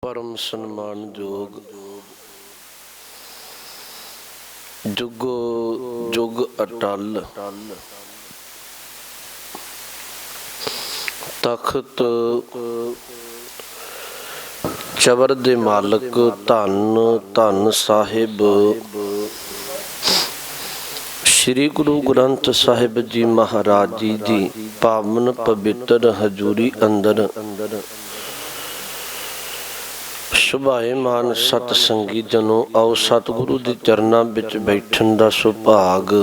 परम सन्मानयोग जुगो जुग अटल तख्त चबर दे मालक धन धन साहिब श्री गुरु ग्रंथ साहिब जी महाराज जी दी पावन पवित्र हजूरी अंदर सुभाएमान सत संगी जनो आओ सतगुरु दे चरनां विच बैठन दा सुभाग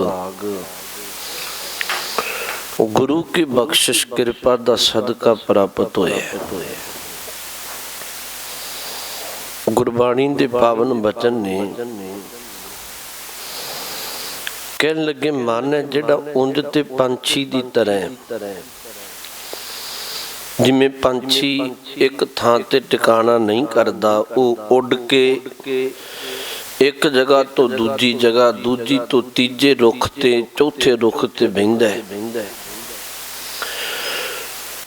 गुरु की बख्शिश कृपा दा सदका प्राप्त होया। गुरबाणी दे पावन वचन ने कहन लगे मन है जिहड़ा उंज ते पंछी दी तरह जिमें पंछी एक थां ते टिकाणा नहीं करता, वो उड़ के एक जगह तो दूजी जगह, दूजी तो तीजे रुख ते चौथे रुख ते बहिंदा है।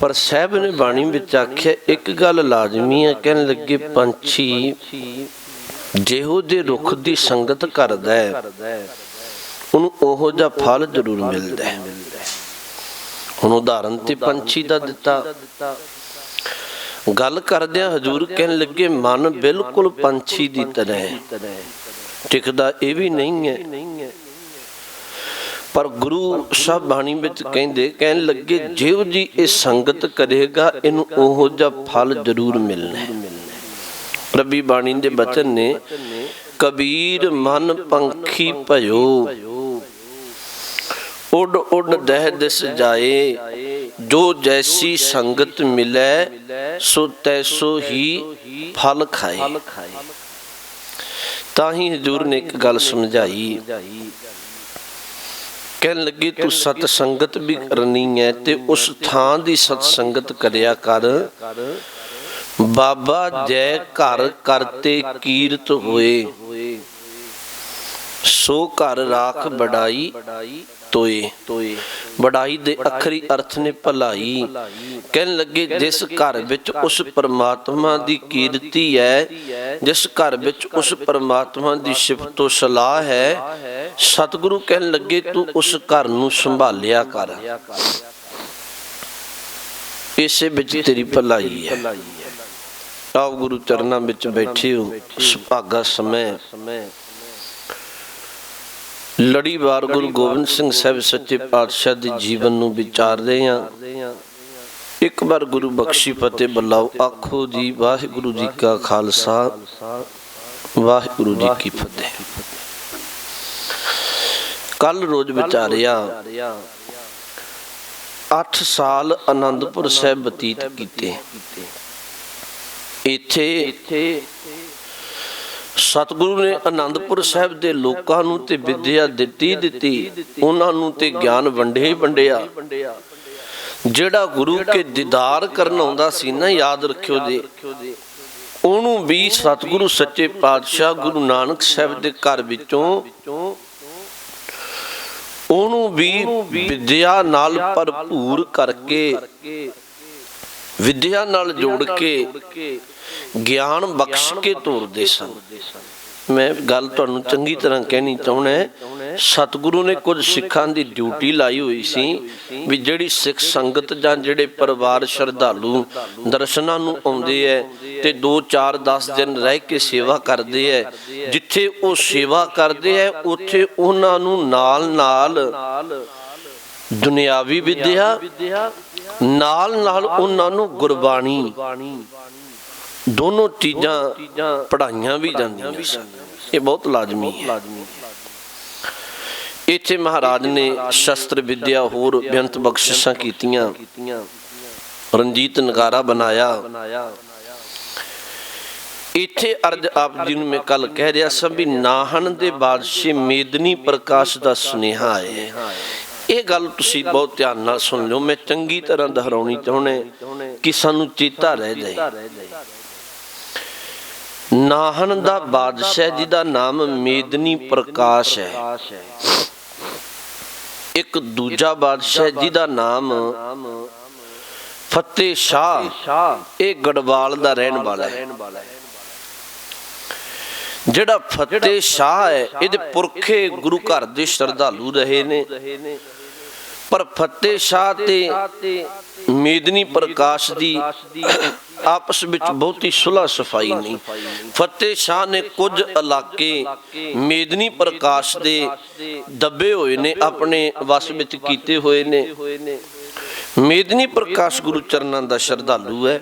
पर साहब ने बाणी विच आख्या एक गल लाजमी है, कहन लगे पंछी जिहो जे रुख दी संगत करदा है उन्हें ओहो जा फल जरूर मिलता है। हुण उदाहरण ते पंछी दा दिता। गल करदियां हजूर कहन लगे मन बिल्कुल पंछी दी तरह है, टिकदा ये भी नहीं है। पर गुरु साहब बाणी विच कहंदे कहन लगे जिहो जी ये संगत करेगा इनू ओहो जा फल जरूर मिलना है। रबी बाणी दे बचन ने कबीर मन पंखी भयो उड़ उड़ दह दिस जाए, जो जैसी संगत मिले सो तैसो ही फल खाए। ताही हजूर ने एक गल समझाई, कहन लगी तू सत संगत भी करनी है ते उस थां दी सत संगत करया कर। बाबा जय घर करते कीरत होए, सो घर राख बड़ाई तोए। बड़ाई दे अखरी अर्थ ने भलाई। कहन लगे जिस घर विच उस परमात्मा दी कीर्ति है, जिस घर विच उस परमात्मा दी सिफतो सलाह है, सतगुरु कहन लगे तू उस घर नूं संभालिया कर, इसे विच तेरी भलाई है। आओ गुरु चरनां विच बैठे हो, सुभागा समय लड़ीवार गुरु गोबिंद सिंह साहब सच्चे पातशाह दे जीवन नूं विचार रहे हैं। एक बार गुरु बख्शी फतेह बुलाओ, आखो जी वाहिगुरु जी का खालसा वाहिगुरु जी की फतेह। कल रोज विचारिया 8 साल आनंदपुर साहब बतीत कीते। इत्थे सतगुरु ने आनंदपुर साहब दे लोकां नूं ते विद्या दिती, उन्हां नूं ते ज्ञान वंडिया। जिहड़ा गुरु के दीदार करन आउंदा सी ना, याद रखियो जी, ओनू भी सतगुरु सच्चे पातशाह गुरु नानक साहब दे घर विचों ओनू भी विद्या नाल भरपूर करके, विद्या नाल जोड़ के ज्ञान बख्श के तोरदे सन। मैं गल तुहानूं चंगी तरह कहनी चाहुंदा है, सतगुरु ने कुछ सिखां दी ड्यूटी लाई हुई सी भी जिहड़ी सिख संगत जां जिहड़े परिवार श्रद्धालु दर्शनां नूं आउंदे है ते 2 4 10 दिन रह के सेवा करदे है, जिथे वो सेवा करदे है उत्थे उहनां नूं नाल नाल दुनियावी विद्या नाल नाल उहनां नूं गुरबाणी दोनों चीज़ां पढ़ाइयां भी जांदियां सन। ये बहुत लाजमी है। इत्थे महाराज ने शस्त्र विद्या होर बेअंत बख्शिशां कीतियां, रंजीत नगारा बनाया। इत्थे अर्ज आप जी नूं मैं कल कह रहा सा भी नाहन दे बादशाह मेदनी प्रकाश दा सुनेहा है। ये गल तुसीं बहुत ध्यान नाल सुन लो, मैं चंगी तरह दोहराउणी चाहुंदा कि सानूं चेता रह जाए। नाहन दा बादशाह जी दा नाम मेदनी प्रकाश है। एक दूजा बादशाह जी दा नाम फतेह शाह, ये गढ़वाल दा रहन वाला है। ਜਿਹੜਾ ਫਤਿਹ ਸ਼ਾਹ ਹੈ ਇਹਦੇ ਪੁਰਖੇ ਗੁਰੂ ਘਰ ਦੇ ਸ਼ਰਧਾਲੂ ਰਹੇ ਨੇ, ਪਰ ਫਤਿਹ ਸ਼ਾਹ ਤੇ ਮੇਦਨੀ ਪ੍ਰਕਾਸ਼ ਦੀ ਆਪਸ ਵਿੱਚ ਬਹੁਤੀ ਸੁਲਹ ਸਫਾਈ ਨਹੀਂ। ਫਤਿਹ ਸ਼ਾਹ ਨੇ ਕੁਝ ਇਲਾਕੇ ਮੇਦਨੀ ਪ੍ਰਕਾਸ਼ ਦੇ ਦੱਬੇ ਹੋਏ ਨੇ, ਆਪਣੇ ਵਸ ਵਿੱਚ ਕੀਤੇ ਹੋਏ ਨੇ। ਮੇਦਨੀ ਪ੍ਰਕਾਸ਼ ਗੁਰੂ ਚਰਨਾਂ ਦਾ ਸ਼ਰਧਾਲੂ ਹੈ।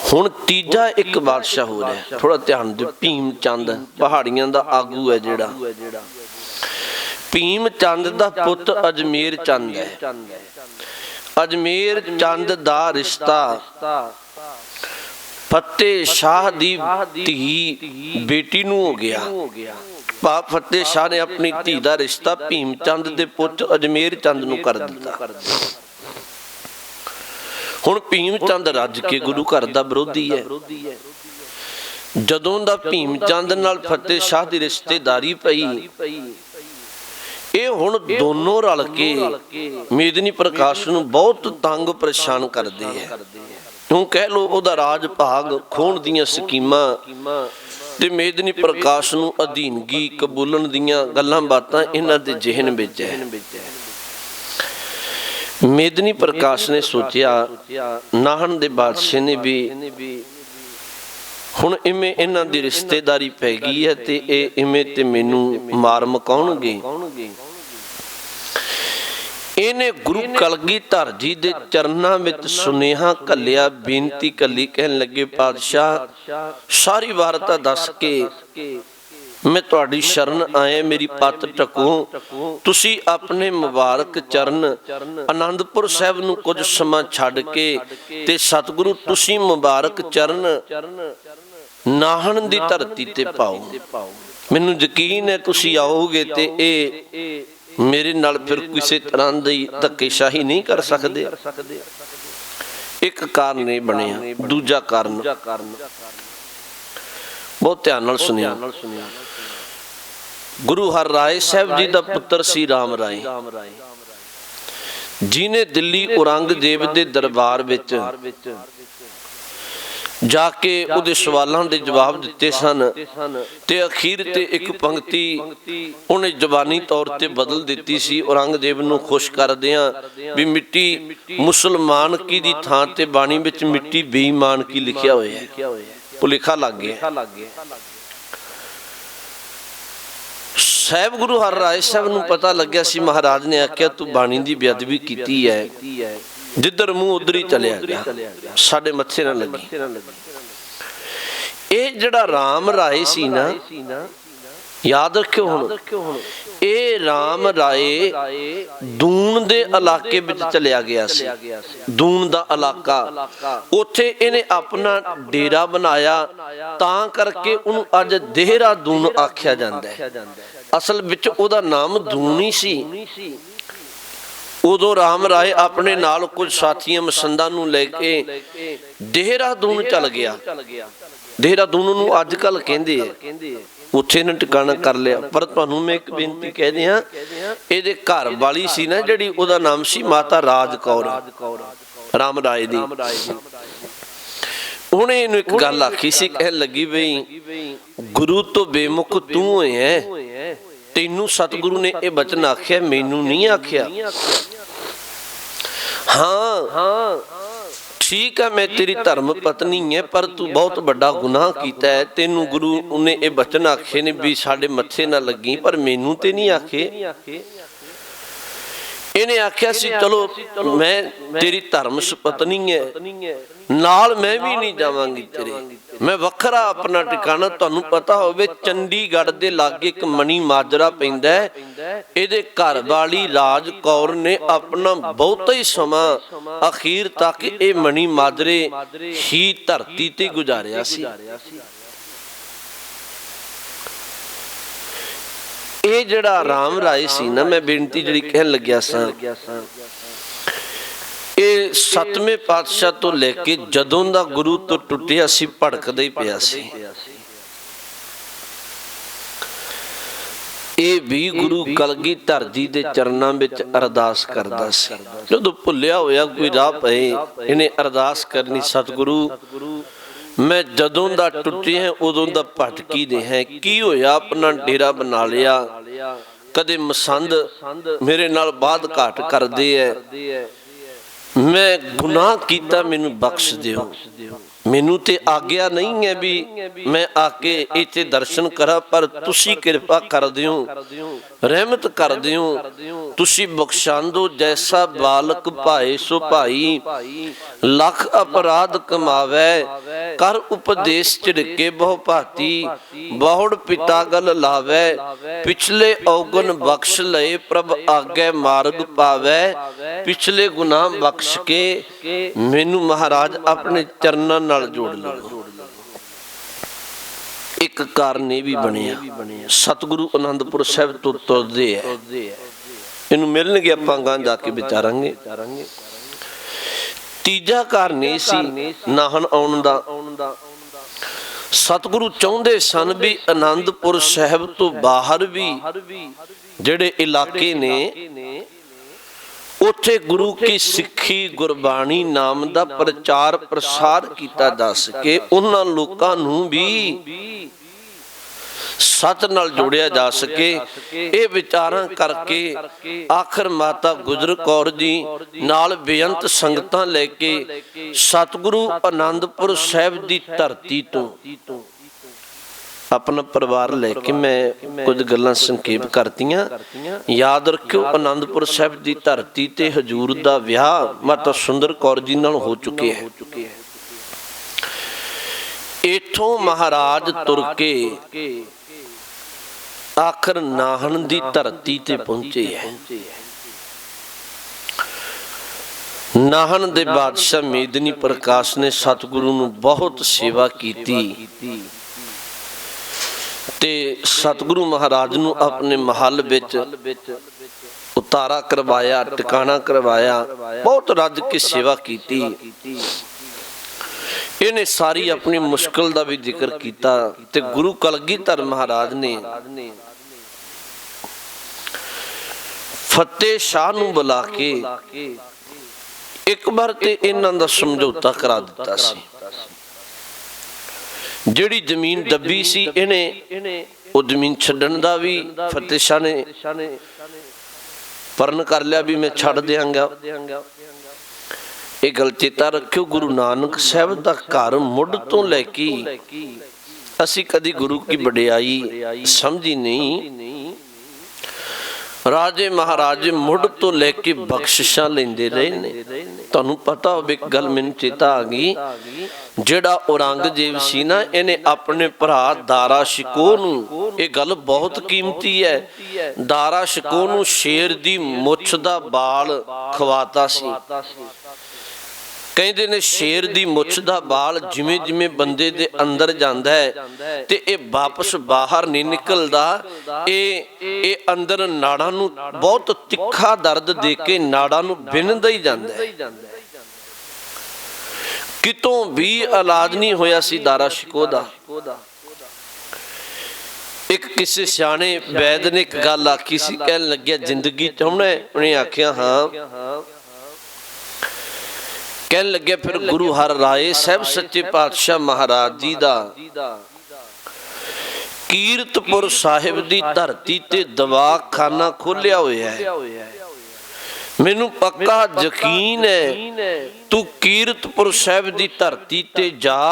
ਹੁਣ ਤੀਜਾ ਇੱਕ ਬਾਦਸ਼ਾਹ ਹੋ ਰਿਹਾ, ਥੋੜਾ ਧਿਆਨ ਦਿਓ। ਭੀਮ ਚੰਦ ਪਹਾੜੀਆਂ ਦਾ ਆਗੂ ਹੈ ਜਿਹੜਾ। ਭੀਮ ਚੰਦ ਦਾ ਪੁੱਤ ਅਜਮੇਰ ਚੰਦ ਹੈ। ਅਜਮੇਰ ਚੰਦ ਦਾ ਰਿਸ਼ਤਾ ਫਤਿਹ ਸ਼ਾਹ ਦੀ ਧੀ ਬੇਟੀ ਨੂੰ ਹੋ ਗਿਆ। ਫਤਿਹ ਸ਼ਾਹ ਨੇ ਆਪਣੀ ਧੀ ਦਾ ਰਿਸ਼ਤਾ ਭੀਮ ਚੰਦ ਦੇ ਪੁੱਤ ਅਜਮੇਰ ਚੰਦ ਨੂੰ ਕਰ ਦਿੱਤਾ। ਹੁਣ ਭੀਮ ਚੰਦ ਰੱਜ ਕੇ ਗੁਰੂ ਘਰ ਦਾ ਵਿਰੋਧੀ ਹੈ। ਜਦੋਂ ਦਾ ਭੀਮ ਚੰਦ ਨਾਲ ਫਤਿਹ ਸ਼ਾਹ ਦੀ ਰਿਸ਼ਤੇਦਾਰੀ ਪਈ, ਇਹ ਹੁਣ ਦੋਨੋਂ ਰਲ ਕੇ ਮੇਦਨੀ ਪ੍ਰਕਾਸ਼ ਨੂੰ ਬਹੁਤ ਤੰਗ ਪਰੇਸ਼ਾਨ ਕਰਦੇ ਹੈ। ਤੂੰ ਕਹਿ ਲੋ ਉਹਦਾ ਰਾਜ ਭਾਗ ਖੋਣ ਦੀਆਂ ਸਕੀਮਾਂ ਤੇ ਮੇਦਨੀ ਪ੍ਰਕਾਸ਼ ਨੂੰ ਅਧੀਨਗੀ ਕਬੂਲਣ ਦੀਆਂ ਗੱਲਾਂ ਬਾਤਾਂ ਇਹਨਾਂ ਦੇ ਜ਼ਿਹਨ ਵਿੱਚ ਹੈ। ਮੇਦਨੀ ਪ੍ਰਕਾਸ਼ ਨੇ ਸੋਚਿਆ, ਨਾਹਨ ਦੇ ਬਾਦਸ਼ਾਹ ਨੇ ਵੀ ਹੁਣ ਇਵੇਂ ਇਹਨਾਂ ਦੀ ਰਿਸ਼ਤੇਦਾਰੀ ਪੈ ਗਈ ਹੈ ਤੇ ਇਹ ਇਵੇਂ ਤੇ ਮੈਨੂੰ ਮਾਰ ਮਕਾਉਣਗੇ। ਇਹਨੇ ਗੁਰੂ ਕਲਗੀਧਰ ਜੀ ਦੇ ਚਰਨਾਂ ਵਿੱਚ ਸੁਨੇਹਾ ਘੱਲਿਆ, ਬੇਨਤੀ ਘੱਲੀ, ਕਹਿਣ ਲੱਗੇ ਪਾਤਸ਼ਾਹ ਸਾਰੀ ਵਾਰਤਾ ਦੱਸ ਕੇ ਮੈਂ ਤੁਹਾਡੀ ਸ਼ਰਨ ਆਇਆ, ਮੇਰੀ ਪੱਤ ਟਕੋ। ਤੁਸੀਂ ਆਪਣੇ ਮੁਬਾਰਕ ਚਰਨ ਆਨੰਦਪੁਰ ਸਾਹਿਬ ਨੂੰ ਕੁਝ ਸਮਾਂ ਛੱਡ ਕੇ ਤੇ ਸਤਿਗੁਰੂ ਤੁਸੀਂ ਮੁਬਾਰਕ ਚਰਨ ਨਾਹਨ ਦੀ ਧਰਤੀ ਤੇ ਪਾਓ। ਮੈਨੂੰ ਯਕੀਨ ਹੈ ਤੁਸੀਂ ਆਓਗੇ ਤੇ ਇਹ ਮੇਰੇ ਨਾਲ ਫਿਰ ਕਿਸੇ ਤਰ੍ਹਾਂ ਦੀ ਧੱਕੇਸ਼ਾਹੀ ਨਹੀਂ ਕਰ ਸਕਦੇ। ਇੱਕ ਕਾਰਨ ਇਹ ਬਣਿਆ। ਦੂਜਾ ਕਾਰਨ ਬਹੁਤ ਧਿਆਨ ਨਾਲ ਸੁਣਿਆ। ਗੁਰੂ ਹਰਿਰਾਏ ਸਾਹਿਬ ਜੀ ਦਾ ਪੁੱਤਰ ਸੀ ਰਾਮ ਰਾਏ, ਜਿਹਨੇ ਦਿੱਲੀ ਔਰੰਗਜ਼ੇਬ ਦੇ ਦਰਬਾਰ ਵਿੱਚ ਜਾ ਕੇ ਉਹਦੇ ਸਵਾਲਾਂ ਦੇ ਜਵਾਬ ਦਿੱਤੇ ਸਨ ਤੇ ਅਖੀਰ ਤੇ ਇੱਕ ਪੰਕਤੀ ਉਹਨੇ ਜ਼ਬਾਨੀ ਤੌਰ ਤੇ ਬਦਲ ਦਿੱਤੀ ਸੀ ਔਰੰਗਜ਼ੇਬ ਨੂੰ ਖੁਸ਼ ਕਰਦਿਆਂ ਵੀ ਮਿੱਟੀ ਮੁਸਲਮਾਨ ਕੀ ਦੀ ਥਾਂ ਤੇ ਬਾਣੀ ਵਿੱਚ ਮਿੱਟੀ ਬੇਈਮਾਨ ਕੀ ਲਿਖਿਆ ਹੋਇਆ ਹੈ। ਉਹ ਲਿਖਾ ਲੱਗ ਗਿਆ। ਸਾਹਿਬ ਗੁਰੂ ਹਰਿਰਾਏ ਸਾਹਿਬ ਨੂੰ ਪਤਾ ਲੱਗਿਆ ਸੀ ਮਹਾਰਾਜ ਨੇ ਆਖਿਆ ਤੂੰ ਬਾਣੀ ਦੀ ਬੇਅਦਬੀ ਕੀਤੀ ਹੈ, ਜਿੱਧਰ ਮੂੰਹ ਉਧਰ ਹੀ ਚਲਿਆ ਗਿਆ, ਸਾਡੇ ਮੱਥੇ ਨਾ ਲੱਗੀ। ਇਹ ਜਿਹੜਾ ਰਾਮ ਰਾਏ ਸੀ ਨਾ, ਯਾਦ ਰੱਖਿਓ ਹੁਣ, ਇਹ ਰਾਮ ਰਾਏ ਦੂਨ ਦੇ ਇਲਾਕੇ ਵਿੱਚ ਚਲਿਆ ਗਿਆ ਸੀ। ਦੂਨ ਦਾ ਇਲਾਕਾ, ਉੱਥੇ ਇਹਨੇ ਆਪਣਾ ਡੇਰਾ ਬਣਾਇਆ, ਤਾਂ ਕਰਕੇ ਉਹਨੂੰ ਅੱਜ ਦੇਹਰਾਦੂਨ ਆਖਿਆ ਜਾਂਦਾ ਹੈ। ਅਸਲ ਵਿੱਚ ਉਹਦਾ ਨਾਮ ਦੂਨ ਹੀ ਸੀ। ਉਦੋਂ ਰਾਮ ਰਾਏ ਆਪਣੇ ਨਾਲ ਕੁਝ ਸਾਥੀਆਂ ਮਸੰਦਾਂ ਨੂੰ ਲੈ ਕੇ ਦੇਹਰਾਦੂਨ ਚਲ ਗਿਆ। ਦੇਹਰਾਦੂਨ ਨੂੰ ਅੱਜ ਕੱਲ ਕਹਿੰਦੇ ਆ, ਉੱਥੇ ਨੇ ਟਿਕਾਣਾ ਕਰ ਲਿਆ। ਪਰ ਤੁਹਾਨੂੰ ਮੈਂ ਇੱਕ ਬੇਨਤੀ ਕਹਿ ਦਿਆਂ, ਇਹਦੇ ਘਰ ਵਾਲੀ ਸੀ ਨਾ ਜਿਹੜੀ, ਉਹਦਾ ਨਾਮ ਸੀ ਮਾਤਾ ਰਾਜ ਕੌਰ, ਰਾਮ ਰਾਏ ਦੀ। ਉਹਨੇ ਇਹਨੂੰ ਇੱਕ ਗੱਲ ਆਖੀ ਸੀ, ਕਹਿਣ ਲੱਗੀ ਬਈ ਗੁਰੂ ਤੋਂ ਬੇਮੁਖ ਤੂੰ ਹੋਇਆ, ਤੈਨੂੰ ਸਤਿਗੁਰੂ ਨੇ ਇਹ ਬਚਨ ਆਖਿਆ, ਮੈਨੂੰ ਨਹੀਂ ਆਖਿਆ। ਹਾਂ ਠੀਕ ਹੈ, ਮੈਂ ਤੇਰੀ ਧਰਮ ਪਤਨੀ ਹੈ, ਪਰ ਤੂੰ ਬਹੁਤ ਵੱਡਾ ਗੁਨਾਹ ਕੀਤਾ ਹੈ। ਤੈਨੂੰ ਗੁਰੂ ਨੇ ਇਹ ਬਚਨ ਆਖੇ ਨੇ ਵੀ ਸਾਡੇ ਮੱਥੇ ਨਾ ਲੱਗੀ, ਪਰ ਮੈਨੂੰ ਤੇ ਨਹੀਂ ਆਖੇ। ਇਹਨੇ ਆਖਿਆ ਸੀ ਚਲੋ ਮੈਂ ਤੇਰੀ ਧਰਮ ਪਤਨੀ ਹੈ, ਨਾਲ ਮੈਂ ਵੀ ਨਹੀਂ ਜਾਵਾਂਗੀ ਤੇਰੇ, ਮੈਂ ਵੱਖਰਾ ਆਪਣਾ ਟਿਕਾਣਾ। ਤੁਹਾਨੂੰ ਪਤਾ ਹੋਵੇ ਚੰਡੀਗੜ੍ਹ ਦੇ ਲਾਗੇ ਇੱਕ ਮਣੀ ਮਾਜਰਾ ਪੈਂਦਾ ਹੈ, ਇਹਦੇ ਘਰ ਵਾਲੀ ਰਾਜ ਕੌਰ ਨੇ ਆਪਣਾ ਬਹੁਤਾ ਹੀ ਸਮਾਂ ਅਖੀਰ ਤੱਕ ਇਹ ਮਣੀ ਮਾਜਰੇ ਹੀ ਧਰਤੀ ਤੇ ਗੁਜ਼ਾਰਿਆ ਸੀ। ਇਹ ਜਿਹੜਾ ਰਾਮ ਰਾਏ ਸੀ ਨਾ, ਮੈਂ ਬੇਨਤੀ ਜਿਹੜੀ ਕਹਿਣ ਲੱਗਿਆ ਸਾਂ, ਇਹ ਸੱਤਵੇਂ ਪਾਤਸ਼ਾਹ ਤੋਂ ਲੈ ਕੇ ਜਦੋਂ ਦਾ ਗੁਰੂ ਤੋਂ ਟੁੱਟਿਆ ਸੀ ਭੜਕਦਾ ਹੀ ਪਿਆ ਸੀ। ਇਹ ਵੀ ਗੁਰੂ ਕਲਗੀਧਰ ਜੀ ਦੇ ਚਰਨਾਂ ਵਿੱਚ ਅਰਦਾਸ ਕਰਦਾ ਸੀ। ਜਦੋਂ ਭੁੱਲਿਆ ਹੋਇਆ ਕੋਈ ਰਾਹ ਪਏ, ਇਹਨੇ ਅਰਦਾਸ ਕਰਨੀ, ਸਤਿਗੁਰੂ मैं जदों दा टुटिया उदों दा भटकी दे है। की होया अपना डेरा बना लिया, कदे मसंद मेरे नाल बात घाट करदे है। मैं गुनाह कीता, मैनू बख्श दिओ। मैनू ते आग्या नहीं है भी मैं आके इत्थे दर्शन करा, पर तुसी कृपा कर दिओ, रहमत कर दिओ, तुसी बख्शांदो। जैसा बालक भाए सो भाई, लख अपराध कमावै, कर उपदेश झिड़के बहु भाती। बहुड़ पिता गल लावै, पिछले औगन बख्श लए, प्रभ आगे मार्ग पावै। पिछले गुनाह बख्श के मैनू महाराज अपने चरनां नाल जोड़ लो। एक कारण ये भी बनिया, सतगुरु आनंदपुर साहिब तो तुरदे है, इनू मिलणगे आपां गां जाके विचारांगे। तीजा कारण ये सी नाहन आउण दा। सतगुरु चाहुंदे सन भी आनंदपुर साहिब तो बाहर भी जिहड़े इलाके ने उत्थे गुरु की सिक्खी गुरबाणी नाम दा प्रचार प्रसार किया जा सके, उन्हां लोकां नूं भी सत नाल जोड़िया जा सके। ये विचारां करके आखिर माता गुजर कौर जी नाल बेअंत संगतां लैके सतगुरु आनंदपुर साहिब दी धरती तो अपना परिवार लैके मैं कुछ गल्लां संखेप करतियां। याद रखियो आनंदपुर साहिब की धरती ते हजूर दा विआह माता सुंदर कौर जी नाल हो चुके है। इथों महाराज तुर के आखिर नाहन दी धरती ते पहुंचे है। नाहन दे बादशाह मेदनी प्रकाश ने सतगुरु नूं बहुत सेवा कीती ते सतगुरु महाराज नूं अपने महल विच उतारा करवाया, टिकाणा करवाया, बहुत रज के सेवा कीती। इन्हें सारी अपनी मुश्किल दा भी जिक्र कीता ते गुरु कलगीधर महाराज ने फतेह शाह नूं बुला के एक बार ते इन्हां दा समझौता करा दिता सी। जिहड़ी जमीन दबी सी इन्हें वो जमीन छड्डण दा भी फतेह शाह ने परण कर लिया भी मैं छड्ड देंगा। ये गल चेता रखियो, गुरु नानक साहब दा घर मुढ़ तो लैके असी कदी गुरु की वडियाई समझी नहीं। राजे महाराजे मुढ़ तो लैके बख्शिशां लेंदे रहे ने। तुहानूं पता होवे एक गल मैनूं चेता आ गई, जिहड़ा औरंगजेब सी ना, इन्हें अपने भरा दारा शिकोह नूं, ये गल बहुत कीमती है, दारा शिकोह नूं शेर दी मुछ दा बाल खवाता सी। कहते ने शेर दी मुछ दा बाल जिमें जिमें बंदे दे अंदर जांदा है ते ये वापस बाहर नहीं निकलदा। ये अंदर नाड़ां नूं बहुत तिखा दर्द दे के नाड़ां नूं बिन्नदा ही जांदा है। कितों भी इलाज नहीं होया सी दारा शिकोह दा। एक किसी सियाणे वैद ने एक गल आखी सी, कहन लग्या जिंदगी चाहुंदा है? उन्हें आख्या हाँ। कहन लगे फिर गुरु हर राय साहब सच्चे पातशाह महाराज जी दा कीरतपुर साहिब दी धरती ते दवाखाना खोलिया होया है। मैनू पक्का यकीन है तू कीरतपुर साहिब दी धरती ते जा,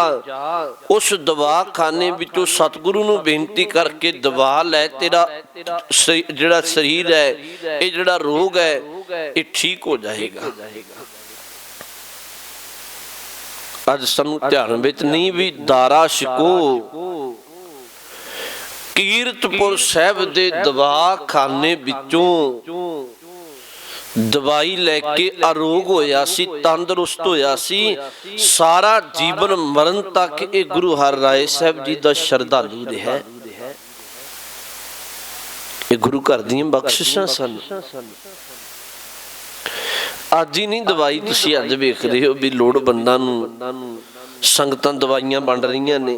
उस दवाखाने विचों सतगुरु नूं बेनती करके दवा लै, तेरा जिहड़ा शरीर है, ये जिहड़ा रोग है, ये ठीक हो जाएगा। अज सानू ध्यान विच नहीं भी दारा शिकोह कीरतपुर साहिब दे दवाखाने विचों दवाई लैके आरोग होया सी, तंदुरुस्त होया सी, सारा जीवन मरण तक ये गुरु हर राय साहब जी दा श्रद्धालु रहा। ये गुरु घर दी बख्शिशां सन। अज ही नहीं दवाई तुसीं अज वेख रहे हो भी लोड़वंदां नूं संगतां दवाइयां बंड रही ने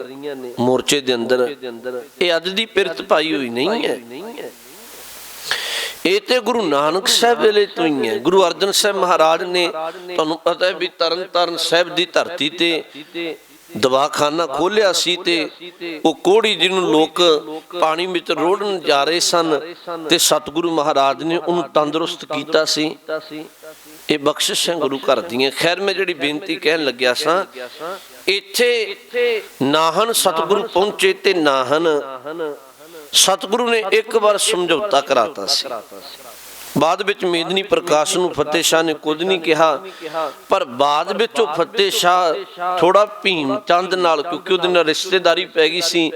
मोर्चे दे अंदर। ये अज दी पिरत पाई हुई नहीं है, ये ते गुरु नानक साहब वेले तो ही है। गुरु अर्जन साहब महाराज ने, तुहानूं पता है भी तरन तारण साहब दी धरती ते ਦਵਾਖਾਨਾ ਖੋਲਿਆ ਸੀ ਤੇ ਉਹ ਕੋਹੜੀ ਜਿਹਨੂੰ ਲੋਕ ਪਾਣੀ ਵਿੱਚ ਰੋੜਨ ਜਾ ਰਹੇ ਸਨ ਤੇ ਸਤਿਗੁਰੂ ਮਹਾਰਾਜ ਨੇ ਉਹਨੂੰ ਤੰਦਰੁਸਤ ਕੀਤਾ ਸੀ। ਇਹ ਬਖਸ਼ਿਸ਼ ਹੈ ਗੁਰੂ ਘਰ ਦੀਆਂ। ਖੈਰ ਮੈਂ ਜਿਹੜੀ ਬੇਨਤੀ ਕਹਿਣ ਲੱਗਿਆ ਸਾਂ, ਇੱਥੇ ਨਾਹਨ ਸਤਿਗੁਰੂ ਪਹੁੰਚੇ ਤੇ ਨਾਹਨ ਸਤਿਗੁਰੂ ਨੇ ਇੱਕ ਵਾਰ ਸਮਝੌਤਾ ਕਰਾਤਾ ਸੀ। ਬਾਅਦ ਵਿੱਚ ਮੇਦਨੀ ਪ੍ਰਕਾਸ਼ ਨੂੰ ਫਤਿਹ ਸ਼ਾਹ ਨੇ ਕੁਝ ਨਹੀਂ ਕਿਹਾ, ਪਰ ਬਾਅਦ ਵਿੱਚ ਉਹ ਫਤਿਹ ਸ਼ਾਹ ਥੋੜਾ ਭੀਮ ਚੰਦ ਨਾਲ, ਕਿਉਂਕਿ ਉਹਦੇ ਨਾਲ ਰਿਸ਼ਤੇਦਾਰੀ ਪੈ ਗਈ ਸੀ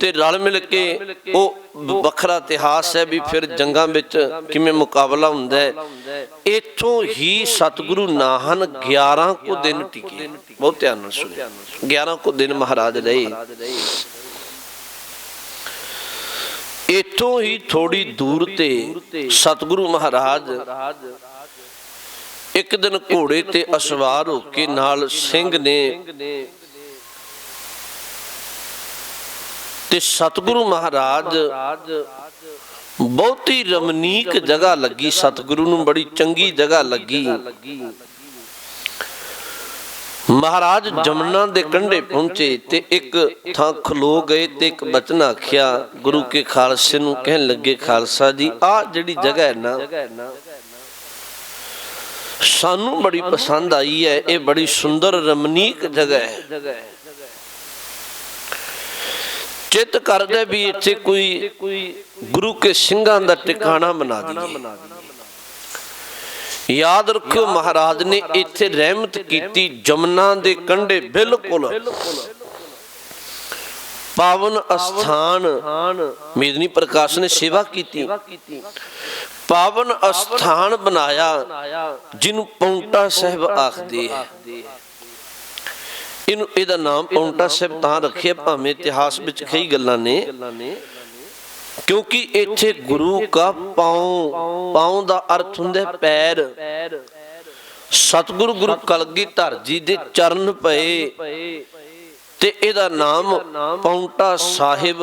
ਤੇ ਰਲ ਮਿਲ ਕੇ ਉਹ ਵੱਖਰਾ ਇਤਿਹਾਸ ਹੈ ਵੀ ਫਿਰ ਜੰਗਾਂ ਵਿੱਚ ਕਿਵੇਂ ਮੁਕਾਬਲਾ ਹੁੰਦਾ ਹੈ। ਇੱਥੋਂ ਹੀ ਸਤਿਗੁਰੂ ਨਾਹਨ 11 ਕੁ ਦਿਨ ਟਿਕੇ। ਬਹੁਤ ਧਿਆਨ ਨਾਲ ਸੁਣਿਆ, 11 ਕੁ ਦਿਨ ਮਹਾਰਾਜ ਰਹੇ। ਇੱਥੋਂ ਹੀ ਥੋੜੀ ਦੂਰ ਤੇ ਸਤਿਗੁਰੂ ਮਹਾਰਾਜ ਇੱਕ ਦਿਨ ਘੋੜੇ ਤੇ ਅਸਵਾਰ ਹੋ ਕੇ ਨਾਲ ਸਿੰਘ ਨੇ ਤੇ ਸਤਿਗੁਰੂ ਮਹਾਰਾਜ ਬਹੁਤੀ ਰਮਣੀਕ ਜਗ੍ਹਾ ਲੱਗੀ ਸਤਿਗੁਰੂ ਨੂੰ, ਬੜੀ ਚੰਗੀ ਜਗ੍ਹਾ ਲੱਗੀ। ਮਹਾਰਾਜ ਜਮਨਾ ਦੇ ਕੰਢੇ ਪਹੁੰਚੇ ਤੇ ਇੱਕ ਥਾਂ ਖਲੋ ਗਏ ਤੇ ਇੱਕ ਬਚਨ ਆਖਿਆ ਗੁਰੂ ਕੇ ਖਾਲਸੇ ਨੂੰ। ਕਹਿਣ ਲੱਗੇ ਖਾਲਸਾ ਜੀ, ਆਹ ਜਿਹੜੀ ਜਗ੍ਹਾ ਹੈ ਨਾ ਸਾਨੂੰ ਬੜੀ ਪਸੰਦ ਆਈ ਹੈ, ਇਹ ਬੜੀ ਸੁੰਦਰ ਰਮਣੀਕ ਜਗ੍ਹਾ ਹੈ। ਚਿੱਤ ਕਰਦਾ ਵੀ ਇੱਥੇ ਕੋਈ ਗੁਰੂ ਕੇ ਸਿੰਘਾਂ ਦਾ ਟਿਕਾਣਾ ਬਣਾ ਦਈਏ। ਯਾਦ ਰੱਖਿਓ ਮਹਾਰਾਜ ਨੇ ਇੱਥੇ ਰਹਿਮਤ ਕੀਤੀ। ਜਮਨਾ ਦੇ ਕੰਢੇ ਬਿਲਕੁਲ ਪਾਵਨ ਅਸਥਾਨ, ਮੇਦਨੀ ਪ੍ਰਕਾਸ਼ ਨੇ ਸੇਵਾ ਕੀਤੀ, ਪਾਵਨ ਅਸਥਾਨ ਬਣਾਇਆ ਜਿਹਨੂੰ ਪੌਂਟਾ ਸਾਹਿਬ ਆਖਦੇ ਹੈ। ਇਹਦਾ ਨਾਮ ਪੌਂਟਾ ਸਾਹਿਬ ਤਾਂ ਰੱਖਿਆ, ਭਾਵੇਂ ਇਤਿਹਾਸ ਵਿੱਚ ਕਈ ਗੱਲਾਂ ਨੇ, ਕਿਉਂਕਿ ਇੱਥੇ ਗੁਰੂ ਕਾ ਪਾਉ ਦਾ ਅਰਥ ਹੁੰਦਾ ਪੈਰ। ਸਤਿਗੁਰੂ ਗੁਰੂ ਕਲਗੀਧਰ ਜੀ ਦੇ ਚਰਨ ਪਏ ਤੇ ਇਹਦਾ ਨਾਮ ਪੌਂਟਾ ਸਾਹਿਬ।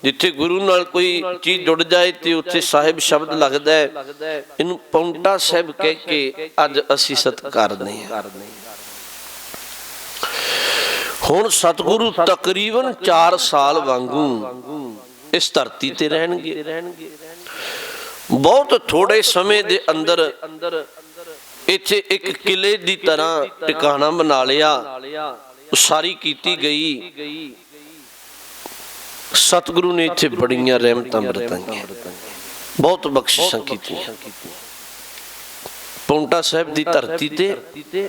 ਜਿੱਥੇ ਗੁਰੂ ਨਾਲ ਕੋਈ ਚੀਜ਼ ਜੁੜ ਜਾਏ ਤੇ ਉੱਥੇ ਸਾਹਿਬ ਸ਼ਬਦ ਲੱਗਦਾ ਹੈ। ਇਹਨੂੰ ਪੌਂਟਾ ਸਾਹਿਬ ਕਹਿ ਕੇ ਅੱਜ ਅਸੀਂ ਸਤਿਕਾਰਦੇ ਹਾਂ। ਹੁਣ ਸਤਿਗੁਰੂ ਤਕਰੀਬਨ 4 ਸਾਲ ਵਾਂਗੂ ਇਸ ਧਰਤੀ ਤੇ ਰਹਿਣਗੇ। ਬਹੁਤ ਥੋੜੇ ਸਮੇਂ ਦੇ ਅੰਦਰ ਇੱਥੇ ਇੱਕ ਕਿਲੇ ਦੀ ਤਰ੍ਹਾਂ ਟਿਕਾਣਾ ਬਣਾ ਲਿਆ, ਉਸਾਰੀ ਕੀਤੀ ਗਈ। ਸਤਿਗੁਰੂ ਨੇ ਇੱਥੇ ਬੜੀਆਂ ਰਹਿਮਤਾਂ ਬਰਤਾਈਆਂ, ਬਹੁਤ ਬਖਸ਼ਿਸ਼ਾਂ ਕੀਤੀਆਂ। ਪੌਂਟਾ ਸਾਹਿਬ ਦੀ ਧਰਤੀ ਤੇ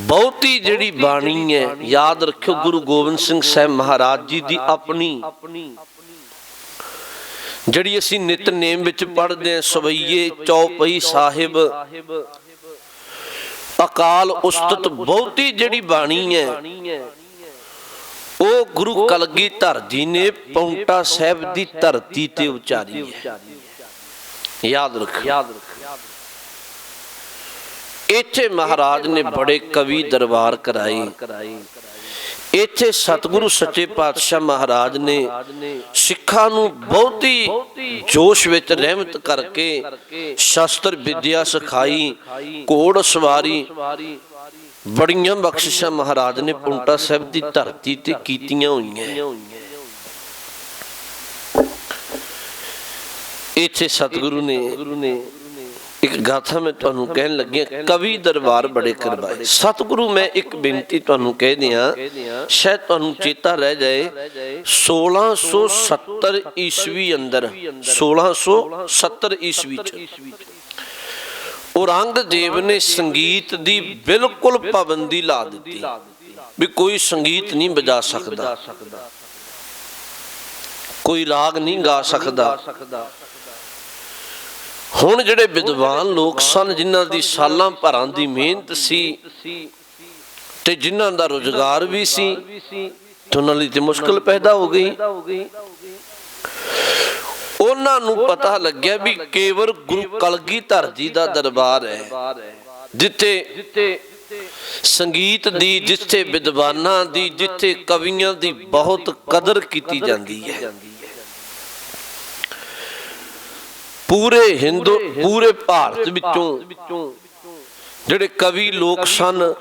ਬਹੁਤੀ ਜਿਹੜੀ ਬਾਣੀ ਹੈ, ਯਾਦ ਰੱਖਿਓ ਗੁਰੂ ਗੋਬਿੰਦ ਸਿੰਘ ਸਾਹਿਬ ਮਹਾਰਾਜ ਜੀ ਦੀ ਆਪਣੀ ਜਿਹੜੀ ਅਸੀਂ ਨਿਤਨੇਮ ਵਿੱਚ ਪੜ੍ਹਦੇ ਹਾਂ, ਸਵਈਏ ਚੌਪਈ ਸਾਹਿਬ, ਅਕਾਲ ਉਸਤਤ, ਬਹੁਤੀ ਜਿਹੜੀ ਬਾਣੀ ਹੈ ਉਹ ਗੁਰੂ ਕਲਗੀਧਰ ਜੀ ਨੇ ਪੌਂਟਾ ਸਾਹਿਬ ਦੀ ਧਰਤੀ ਤੇ ਉਚਾਰੀ ਹੈ। ਯਾਦ ਰੱਖਿਓ ਇੱਥੇ ਮਹਾਰਾਜ ਨੇ ਬੜੇ ਕਵੀ ਦਰਬਾਰ ਕਰਾਏ। ਇੱਥੇ ਸਤਿਗੁਰੂ ਸੱਚੇ ਪਾਤਸ਼ਾਹ ਮਹਾਰਾਜ ਨੇ ਸਿੱਖਾਂ ਨੂੰ ਬਹੁਤੀ ਜੋਸ਼ ਵਿੱਚ ਰਹਿਮਤ ਕਰਕੇ ਸ਼ਸਤਰ ਵਿਦਿਆ ਸਿਖਾਈ, ਘੋੜ ਸਵਾਰੀ, ਬੜੀਆਂ ਬਖਸ਼ਿਸ਼ਾਂ ਮਹਾਰਾਜ ਨੇ ਪੌਂਟਾ ਸਾਹਿਬ ਦੀ ਧਰਤੀ ਤੇ ਕੀਤੀਆਂ ਹੋਈਆਂ। ਇੱਥੇ ਸਤਿਗੁਰੂ ਨੇ ਇੱਕ ਗਾਥਾ ਮੈਂ ਤੁਹਾਨੂੰ ਕਹਿਣ ਲੱਗਿਆ, ਕਵੀ ਦਰਬਾਰ ਬੜੇ ਕਰਵਾਏ। ਸਤਿਗੁਰੂ ਮੈਂ ਇੱਕ ਬੇਨਤੀ ਤੁਹਾਨੂੰ ਕਹਿ ਦਿਆਂ, ਸ਼ਾਇਦ ਤੁਹਾਨੂੰ ਚੇਤਾ ਰਹਿ ਜਾਏ, 1670 ਈਸਵੀ ਅੰਦਰ, 1670 ਈਸਵੀ ਚ ਔਰੰਗਜ਼ੇਬ ਨੇ ਸੰਗੀਤ ਦੀ ਬਿਲਕੁਲ ਪਾਬੰਦੀ ਲਾ ਦਿੱਤੀ ਵੀ ਕੋਈ ਸੰਗੀਤ ਨਹੀਂ ਵਜਾ ਸਕਦਾ, ਕੋਈ ਰਾਗ ਨਹੀਂ ਗਾ ਸਕਦਾ। ਹੁਣ ਜਿਹੜੇ ਵਿਦਵਾਨ ਲੋਕ ਸਨ, ਜਿਨ੍ਹਾਂ ਦੀ ਸਾਲਾਂ ਭਰਾਂ ਦੀ ਮਿਹਨਤ ਸੀ ਤੇ ਜਿਨ੍ਹਾਂ ਦਾ ਰੁਜ਼ਗਾਰ ਵੀ ਸੀ, ਤੇ ਉਹਨਾਂ ਲਈ ਤੇ ਮੁਸ਼ਕਲ ਪੈਦਾ ਹੋ ਗਈ। ਉਹਨਾਂ ਨੂੰ ਪਤਾ ਲੱਗਿਆ ਵੀ ਕੇਵਲ ਗੁਰੂ ਕਲਗੀਧਰ ਜੀ ਦਾ ਦਰਬਾਰ ਹੈ, ਜਿੱਥੇ ਸੰਗੀਤ ਦੀ, ਜਿੱਥੇ ਵਿਦਵਾਨਾਂ ਦੀ, ਜਿੱਥੇ ਕਵੀਆਂ ਦੀ ਬਹੁਤ ਕਦਰ ਕੀਤੀ ਜਾਂਦੀ ਹੈ। ਪੂਰੇ ਭਾਰਤ ਵਿੱਚੋਂ ਜਿਹੜੇ ਕਵੀ ਲੋਕ ਸਨ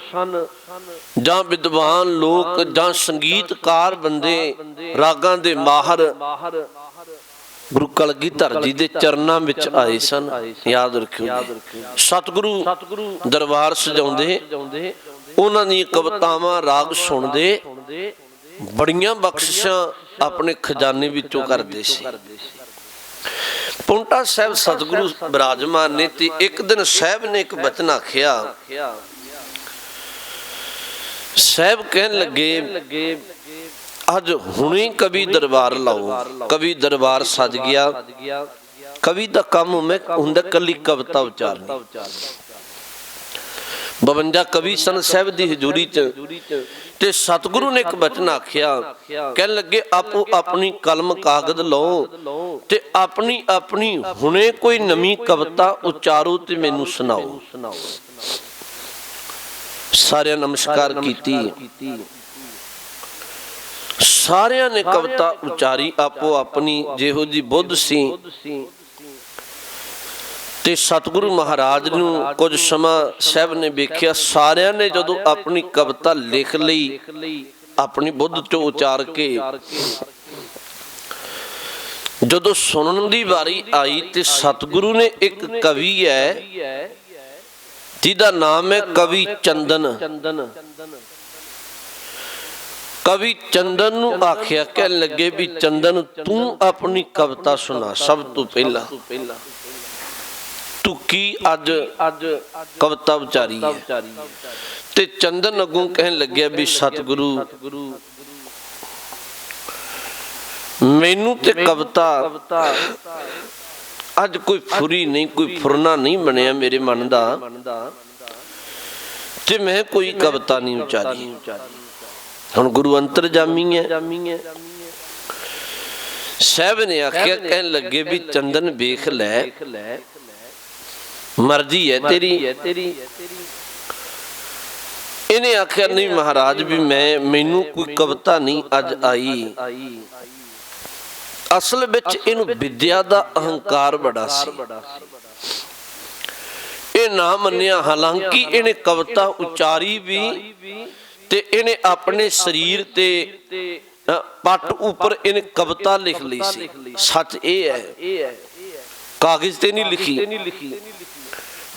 ਜਾਂ ਵਿਦਵਾਨ ਲੋਕ ਜਾਂ ਸੰਗੀਤਕਾਰ ਬੰਦੇ, ਰਾਗਾਂ ਦੇ ਮਾਹਰ ਗੁਰੂ ਕਲਗੀਧਰ ਜੀ ਦੇ ਚਰਨਾਂ ਵਿੱਚ ਆਏ ਸਨ। ਯਾਦ ਰੱਖਿਓ, ਸਤਿਗੁਰੂ ਦਰਬਾਰ ਸਜਾਉਂਦੇ, ਉਹਨਾਂ ਦੀਆਂ ਕਵਿਤਾਵਾਂ ਰਾਗ ਸੁਣਦੇ, ਬੜੀਆਂ ਬਖਸ਼ਿਸ਼ਾਂ ਆਪਣੇ ਖਜ਼ਾਨੇ ਵਿੱਚੋਂ ਕਰਦੇ ਸੀ। ਪੌਂਟਾ ਸਾਹਿਬ ਸਤਿਗੁਰੂ ਬਿਰਾਜਮਾਨ ਨੇ ਤੇ ਇੱਕ ਦਿਨ ਸਾਹਿਬ ਨੇ ਇੱਕ ਬਚਨ ਆਖਿਆ। ਸਾਹਿਬ ਕਹਿਣ ਲੱਗੇ ਅੱਜ ਹੁਣੇ ਕਵੀ ਦਰਬਾਰ ਲਾਓ। ਕਵੀ ਦਰਬਾਰ ਸਜ ਗਿਆ। ਕਵੀ ਦਾ ਕੰਮ ਹੁੰਦਾ ਕੱਲੀ ਕਵਿਤਾ ਉਚਾਰਨੀ। 52 ਕਵੀ ਸਨ ਸਾਹਿਬ ਦੀ ਹਜ਼ੂਰੀ ਚ, ਤੇ ਸਤਿਗੁਰੂ ਨੇ ਇੱਕ ਬਚਨ ਆਖਿਆ। ਕਹਿਣ ਲੱਗੇ ਆਪੋ ਆਪਣੀ ਕਲਮ ਕਾਗਜ਼ ਲਓ ਤੇ ਆਪਣੀ ਆਪਣੀ ਹੁਣੇ ਕੋਈ ਨਵੀਂ ਕਵਿਤਾ ਉਚਾਰੋ ਤੇ ਮੈਨੂੰ ਸੁਣਾਓ। ਸਾਰਿਆਂ ਨਮਸਕਾਰ ਕੀਤੀ। ਸਾਰਿਆਂ ਨੇ ਕਵਿਤਾ ਉਚਾਰੀ ਆਪੋ ਆਪਣੀ ਜਿਹੋ ਜੀ ਬੁੱਧ ਸੀ। ਤੇ ਸਤਿਗੁਰੂ ਮਹਾਰਾਜ ਨੂੰ ਕੁਝ ਸਮਾਂ ਸਾਹਿਬ ਨੇ ਵੇਖਿਆ। ਸਾਰਿਆਂ ਨੇ ਜਦੋਂ ਆਪਣੀ ਕਵਿਤਾ ਲਿਖ ਲਈ ਆਪਣੀ ਬੁੱਧ ਚੋਂ ਉਚਾਰ ਕੇ, ਜਦੋਂ ਸੁਣਨ ਦੀ ਵਾਰੀ ਆਈ ਤੇ ਸਤਿਗੁਰੂ ਨੇ ਇੱਕ ਕਵੀ ਹੈ ਜਿਹਦਾ ਨਾਮ ਹੈ ਕਵੀ ਚੰਦਨ। ਕਵੀ ਚੰਦਨ ਨੂੰ ਆਖਿਆ। ਕਹਿਣ ਲੱਗੇ ਵੀ ਚੰਦਨ ਤੂੰ ਆਪਣੀ ਕਵਿਤਾ ਸੁਣਾ ਸਭ ਤੋਂ ਪਹਿਲਾਂ। ਤੂੰ ਕੀ ਅੱਜ ਕਵਿਤਾ ਉਚਾਰੀ ਹੈ? ਤੇ ਚੰਦਨ ਅੱਗੋਂ ਕਹਿਣ ਲੱਗਿਆ ਵੀ ਸਤਿਗੁਰੂ ਮੈਨੂੰ ਤੇ ਕਵਿਤਾ ਅੱਜ ਕੋਈ ਫੁਰੀ ਨਹੀਂ, ਕੋਈ ਫੁਰਨਾ ਨਹੀਂ ਬਣਿਆ ਮੇਰੇ ਮਨ ਦਾ, ਤੇ ਮੈਂ ਕੋਈ ਕਵਿਤਾ ਨਹੀਂ ਉਚਾਰੀ। ਹੁਣ ਗੁਰੂ ਅੰਤਰਜਾਮੀ ਹੈ। ਸਾਹਿਬ ਨੇ ਆਖਿਆ, ਕਹਿਣ ਲੱਗੇ ਵੀ ਚੰਦਨ ਵੇਖ ਲੈ, ਮਰਜ਼ੀ ਹੈ ਤੇਰੀ। ਇਹਨੇ ਆਖਿਆ ਨਹੀਂ ਮਹਾਰਾਜ ਵੀ ਮੈਨੂੰ ਕੋਈ ਕਵਿਤਾ ਨਹੀਂ ਅੱਜ ਆਈ। ਅਸਲ ਵਿੱਚ ਇਹਨੂੰ ਵਿਦਿਆ ਦਾ ਅਹੰਕਾਰ ਬੜਾ ਸੀ। ਇਹ ਨਾ ਮੰਨਿਆ, ਹਾਲਾਂਕਿ ਇਹਨੇ ਕਵਿਤਾ ਉਚਾਰੀ ਵੀ ਤੇ ਇਹਨੇ ਆਪਣੇ ਸਰੀਰ ਤੇ ਪੱਟ ਉੱਪਰ ਇਹਨੇ ਕਵਿਤਾ ਲਿਖ ਲਈ ਸੀ। ਸੱਚ ਇਹ ਹੈ ਕਾਗਜ਼ ਤੇ ਨਹੀਂ ਲਿਖੀ,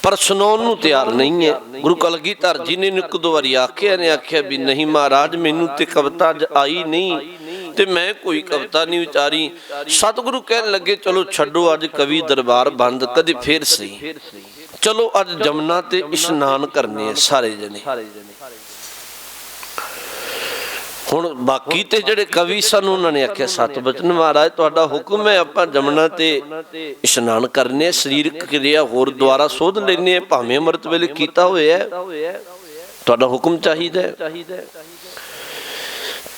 ਪਰ ਸੁਣਾਉਣ ਨੂੰ ਤਿਆਰ ਨਹੀਂ ਹੈ। ਗੁਰੂ ਕਲਗੀਧਰ ਜੀ ਨੇ ਇੱਕ ਦੋ ਵਾਰੀ ਆਖਿਆ ਵੀ ਨਹੀਂ ਮਹਾਰਾਜ ਮੈਨੂੰ ਤੇ ਕਵਿਤਾ ਅੱਜ ਆਈ ਨਹੀਂ ਤੇ ਮੈਂ ਕੋਈ ਕਵਿਤਾ ਨਹੀਂ ਉਚਾਰੀ। ਸਤਿਗੁਰੂ ਕਹਿਣ ਲੱਗੇ ਚਲੋ ਛੱਡੋ, ਅੱਜ ਕਵੀ ਦਰਬਾਰ ਬੰਦ, ਕਦੇ ਫੇਰ ਸਹੀ। ਚਲੋ ਅੱਜ ਜਮਨਾ ਤੇ ਇਸ਼ਨਾਨ ਕਰਨੇ ਆ ਸਾਰੇ ਜਣੇ। ਹੁਣ ਬਾਕੀ ਤੇ ਜਿਹੜੇ ਕਵੀ ਸਨ ਉਹਨਾਂ ਨੇ ਆਖਿਆ ਸਤ ਬਚਨ ਮਹਾਰਾਜ ਤੁਹਾਡਾ ਹੁਕਮ ਹੈ, ਆਪਾਂ ਜਮਨਾ ਤੇ ਇਸ਼ਨਾਨ ਕਰਨੇ, ਸਰੀਰਕ ਕਿਰਿਆ ਹੋਰ ਦੁਆਰਾ ਸੋਧ ਲੈਣੇ, ਭਾਵੇਂ ਅੰਮ੍ਰਿਤ ਵੇਲੇ ਕੀਤਾ ਹੋਇਆ, ਤੁਹਾਡਾ ਹੁਕਮ ਚਾਹੀਦਾ।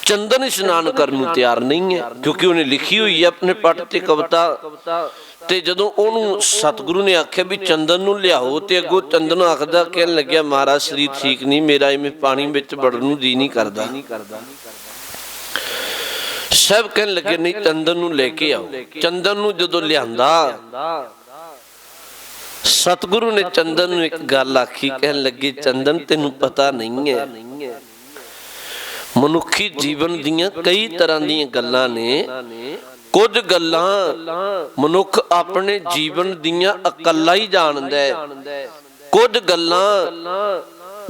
ਚੰਦਨ ਇਸ਼ਨਾਨ ਕਰਨ ਨੂੰ ਤਿਆਰ ਨਹੀਂ ਹੈ, ਕਿਉਂਕਿ ਉਹਨੇ ਲਿਖੀ ਹੋਈ ਹੈ ਆਪਣੇ ਪੱਟ ਤੇ ਕਵਿਤਾ। ਤੇ ਜਦੋਂ ਉਹਨੂੰ ਸਤਿਗੁਰੂ ਨੇ ਆਖਿਆ ਵੀ ਚੰਦਨ ਨੂੰ ਲਿਆਓ, ਤੇ ਅੱਗੋਂ ਚੰਦਨ ਆਖਦਾ, ਕਹਿਣ ਲੱਗਿਆ ਮਹਾਰਾਜ ਸਰੀਰ ਠੀਕ ਨਹੀਂ ਮੇਰਾ, ਐਵੇਂ ਪਾਣੀ ਵਿੱਚ ਵੜਨ ਨੂੰ ਜੀ ਨਹੀਂ ਕਰਦਾ। ਸਭ ਕਹਿਣ ਲੱਗੇ ਨਹੀਂ ਚੰਦਨ ਨੂੰ ਲੈ ਕੇ ਆਓ। ਚੰਦਨ ਨੂੰ ਜਦੋਂ ਲਿਆਂਦਾ, ਸਤਿਗੁਰੂ ਨੇ ਚੰਦਨ ਨੂੰ ਇੱਕ ਗੱਲ ਆਖੀ। ਕਹਿਣ ਲੱਗੇ ਚੰਦਨ ਤੈਨੂੰ ਪਤਾ ਨਹੀਂ ਹੈ, ਮਨੁੱਖੀ ਜੀਵਨ ਦੀਆਂ ਕਈ ਤਰ੍ਹਾਂ ਦੀਆਂ ਗੱਲਾਂ ਨੇ। ਕੁਝ ਗੱਲਾਂ ਮਨੁੱਖ ਆਪਣੇ ਜੀਵਨ ਦੀਆਂ ਇਕੱਲਾ ਹੀ ਜਾਣਦਾ ਹੈ, ਕੁਝ ਗੱਲਾਂ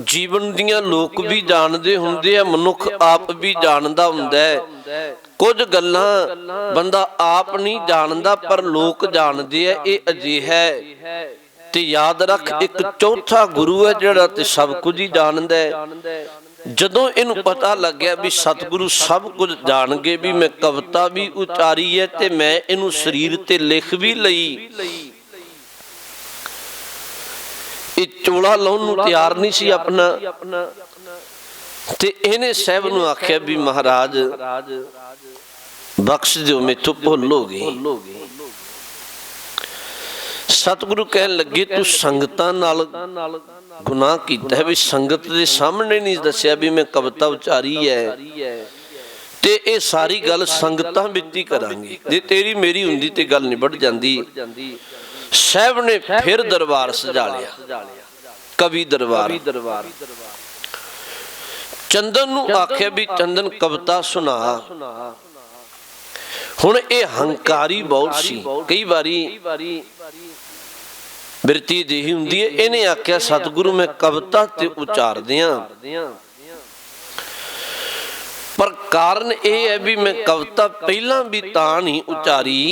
ਜੀਵਨ ਦੀਆਂ ਲੋਕ ਵੀ ਜਾਣਦੇ ਹੁੰਦੇ ਆ, ਮਨੁੱਖ ਆਪ ਵੀ ਜਾਣਦਾ ਹੁੰਦਾ ਹੈ। ਕੁਝ ਗੱਲਾਂ ਬੰਦਾ ਆਪ ਨਹੀਂ ਜਾਣਦਾ ਪਰ ਲੋਕ ਜਾਣਦੇ ਆ। ਇਹ ਅਜਿਹਾ ਹੈ। ਤੇ ਯਾਦ ਰੱਖ, ਇੱਕ ਚੌਥਾ ਗੁਰੂ ਹੈ ਜਿਹੜਾ ਤੇ ਸਭ ਕੁਝ ਹੀ ਜਾਣਦਾ ਹੈ। ਜਦੋਂ ਇਹਨੂੰ ਪਤਾ ਲੱਗਿਆ ਵੀ ਸਤਿਗੁਰੂ ਸਭ ਕੁਝ ਜਾਣ ਗਏ, ਵੀ ਮੈਂ ਕਵਿਤਾ ਵੀ ਉਚਾਰੀ ਹੈ ਤੇ ਮੈਂ ਇਹਨੂੰ ਸਰੀਰ ਤੇ ਲਿਖ ਵੀ ਲਈ, ਇਹ ਚੋਲਾ ਲਾਉਣ ਨੂੰ ਤਿਆਰ ਨਹੀਂ ਸੀ ਆਪਣਾ। ਤੇ ਇਹਨੇ ਸਾਹਿਬ ਨੂੰ ਆਖਿਆ ਵੀ ਮਹਾਰਾਜ ਬਖਸ਼ ਦਿਓ, ਮੈਥੋਂ ਭੁੱਲ ਹੋ ਗਈ। ਸਤਿਗੁਰੂ ਕਹਿਣ ਲੱਗੇ ਤੂੰ ਸੰਗਤਾਂ ਨਾਲ ਗੁਨਾਹ ਕੀਤਾ ਹੈ, ਵੀ ਸੰਗਤ ਦੇ ਸਾਹਮਣੇ ਨਹੀਂ ਦੱਸਿਆ ਵੀ ਮੈਂ ਕਵਿਤਾ ਉਚਾਰੀ ਹੈ, ਤੇ ਇਹ ਸਾਰੀ ਗੱਲ ਸੰਗਤਾਂ ਵਿੱਚ ਹੀ ਕਰਾਂਗੇ। ਜੇ ਤੇਰੀ ਮੇਰੀ ਹੁੰਦੀ ਤੇ ਗੱਲ ਨਿਬੜ ਜਾਂਦੀ। ਸਾਹਿਬ ਨੇ ਫਿਰ ਦਰਬਾਰ ਸਜਾ ਲਿਆ। कवि दरबार। चंदन नूं आख्या भी चंदन कविता सुना। हुण ये हंकारी बहुत सी, कई बारी बिरती अजिही हुंदी है। इहने आख्या सतगुरु मैं कविता ते उचार दियां, पर कारण यह है भी मैं कविता पहला भी तां नहीं उचारी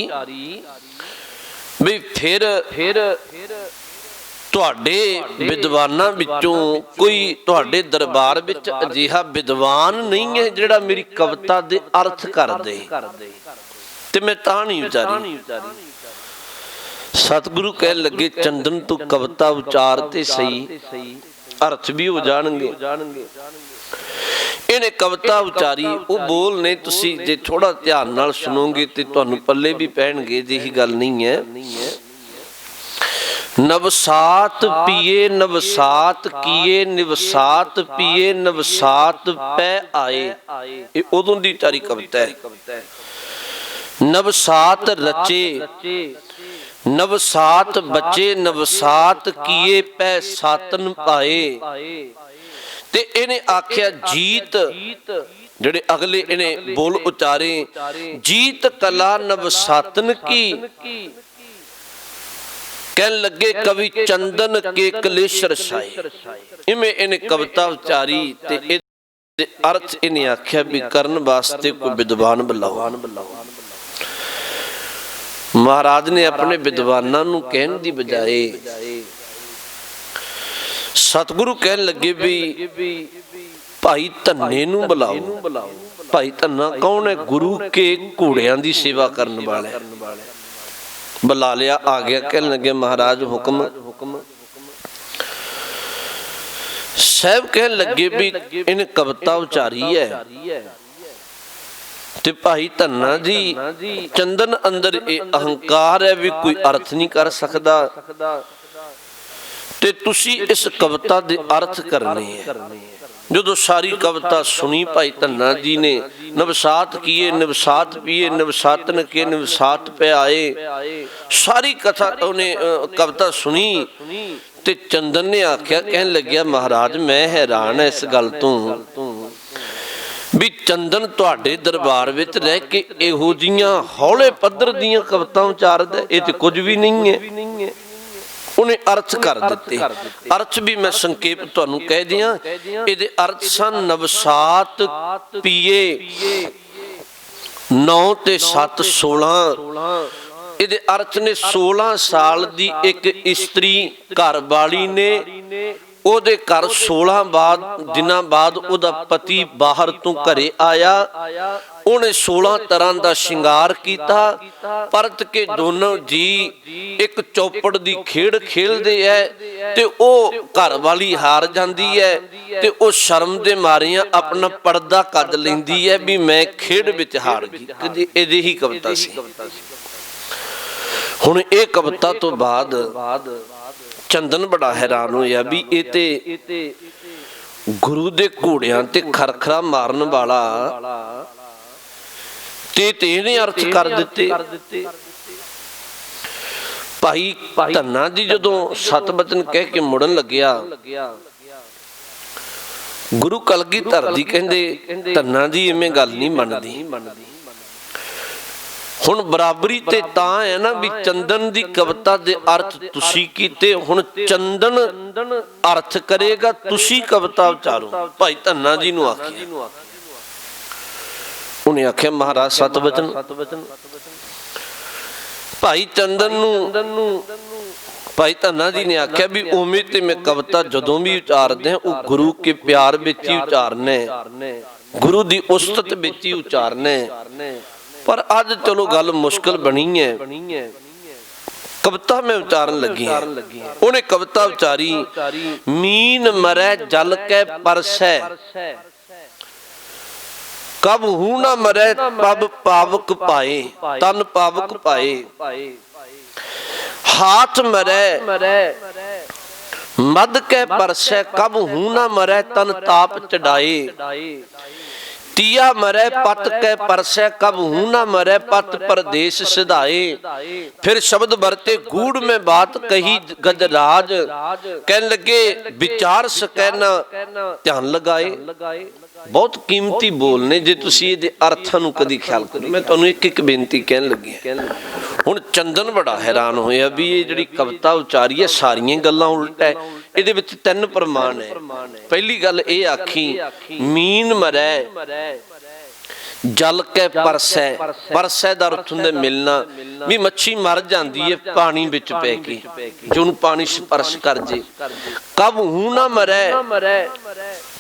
भी फिर तुहाडे विद्वानां विचों कोई तुहाडे दरबार विच अजिहा विद्वान नहीं है जिहड़ा मेरी कविता दे अर्थ कर दे, ते मैं तां नहीं उचारी। सतगुरु कह लगे चंदन तू कविता उचार ते सही, अर्थ भी हो जाणगे। इन्हें कविता उचारी, वो बोल ने तुसी जे थोड़ा ध्यान नाल सुनोगे ते तुहानू पल्ले भी पैणगे, जिही गल नहीं है। नवसात पिए नवसात किए, निवसात पिए नवसात पै आए, ये उदों दी तारी कविता है। नवसात रचे नवसात बचे, नवसात किए पै सातन पाए। ते इन्हें आख्या जीत, जेड़े अगले इन्हें बोल उचारे, जीत कला नवसातन की। कहन लगे कवि चंदन के कलेशर साए। इमें इन्हें कविता उचारी ते अर्थ इन्हें आख्या भी करन वास्ते कोई विद्वान बुलाओ। महाराज ने अपने विद्वानां नूं कहण दी बजाए सतगुरु कहन लगे भी भाई धन्ने नूं बुलाओ। भाई धन्ना कौन है? गुरु के घोड़ियां दी सेवा करने वाला। बुला लिया, आ गया। कहन लगे महाराज हुक्म। साहब कहन लगे भी इन्हें कविता उचारी है ते भाई धन्ना जी चंदन अंदर ये अहंकार है भी कोई अर्थ नहीं कर सकदा, ते तुसी इस कविता दे अर्थ करने हैं। जो सारी कविता सुनी भाई धन्ना जी ने, नवसात किए नवसात पिए नवसातन के नवसात पे आए, सारी कथा उन्हें कविता सुनी ते चंदन ने आख्या, कहन लग्या महाराज मैं हैरान है इस गल तो भी चंदन तुहाडे दरबार विच रह के इहो जिहियां हौले पद्धर दीयां कविता उचारदा, ये ते कुछ भी नहीं है। उन्हें अर्थ कर दिते। अर्थ भी मैं संक्षेप तुहानू कह दियां। इहदे अर्थ सन नवसात पिए 9 ते 7 16। इहदे अर्थ ने 16 साल दी एक इस्त्री घर वाली ने ਉਹਦੇ ਘਰ 16 ਦਿਨਾਂ ਬਾਅਦ ਉਹਦਾ ਪਤੀ ਬਾਹਰ ਤੋਂ ਘਰੇ ਆਇਆ। ਉਹਨੇ 16 ਤਰ੍ਹਾਂ ਦਾ ਸ਼ਿੰਗਾਰ ਕੀਤਾ। ਪਰਤ ਕੇ ਦੋਨੋਂ ਜੀ ਇੱਕ ਚੌਪੜ ਦੀ ਖੇਡ ਖੇਲਦੇ ਐ ਤੇ ਉਹ ਘਰ ਵਾਲੀ ਹਾਰ ਜਾਂਦੀ ਹੈ ਤੇ ਉਹ ਸ਼ਰਮ ਦੇ ਮਾਰਿਆਂ ਆਪਣਾ ਪਰਦਾ ਕੱਢ ਲੈਂਦੀ ਹੈ ਵੀ ਮੈਂ ਖੇਡ ਵਿੱਚ ਹਾਰ ਗਈ। ਇਹਦੀ ਹੀ ਕਵਿਤਾ ਸੀ। ਹੁਣ ਇਹ ਕਵਿਤਾ ਤੋਂ ਬਾਅਦ चंदन बड़ा हैरान होया भी ये गुरु दे घोड़ियां ते खरखरा मारन वाला ते इहने अर्थ कर दिते। भाई धन्ना जी जदों सत बचन कह के मुड़न लग्या, गुरु कलगीधर जी कहंदे धन्ना जी इवें गल नहीं मनदी। हुण बराबरी ते तां है ना भी चंदन दी कविता दे अर्थ तुसी कीते, हुण चंदन अर्थ करेगा तुसी कविता उचारो। भाई धन्ना जी नूं आखिया, उन्हें आखिया महाराज सत वचन। भाई चंदन नूं भाई धन्ना जी ने आखिया भी उवें ते मैं कविता जदों भी उचारदे वो गुरु के प्यार विच ही उचारने, गुरु दी उस्तत विच ही उचारने। पर अज चलो गल मुश्किल बनी है। कविता में उचारन लगी है। उन्हें कविता उचारी मीन मरै जल के परसै, कब हूं ना मरै पब पावक पाए, तन पावक पाए। हाथ मरै मद के परसै, कब हूं ना मरै तन ताप चढ़ाए। तिया मरै पत कै परसै कब हूं न मरै पत परदेस सिधाए। फिर शब्द बरते गूढ़ में बात कही गजराज, कहन लगे विचार सकै न ध्यान लगाए। बहुत कीमती बोल ने, जे तुसीं इहदे अर्थां नूं कदी ख्याल करो। मैं तुहानूं एक एक बेनती कहन लगी। हुण चंदन बड़ा हैरान होया भी ये जिहड़ी कविता उचारी है सारियां गल्लां उल्ट है। इहदे विच तीन प्रमाण है। पहली गल ये आखी मीन मरै जल कै परसै। परसै दा अर्थ हुंदा मिलना, भी मच्छी मर जाती है पानी विच पै के, जो उहनूं पानी स्पर्श कर जे। कब हूं ना मरै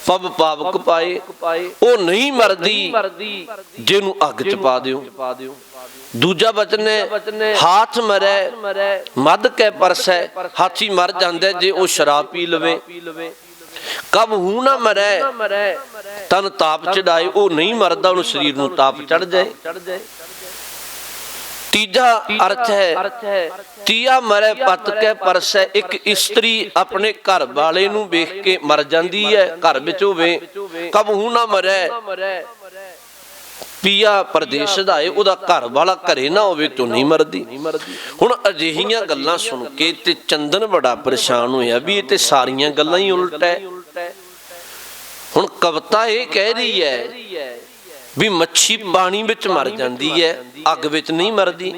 पब पावक पाए, वो नहीं मरदी जे नूं अग च पा दिओ। दूजा वचन है हाथ मरै मद कै परसै। हाथी मर जांदा जे वो शराब पी लवे। कब हूं ना मरै तन ताप चढ़ाए, वो नहीं मरदा उन्हें शरीर नूं ताप चढ़ जाए। तीजा अर्थ है तिया मरै पत कै परसै। एक इस्त्री अपने घर वाले नूं वेख के मर जाती है, घर विच होवे। कब हूं ना मरै पिया परदेस सिधाए, उहदा घर वाला घरे ना होवे तो नहीं मरदी। हुण अजिहियां गल्लां सुन के ते चंदन बड़ा परेशान होया भी ये ते सारियां गल्लां ही उल्ट है। हुण कविता ये कह रही है भी मच्छी पानी विच मर जाती है, अग विच नहीं मरदी।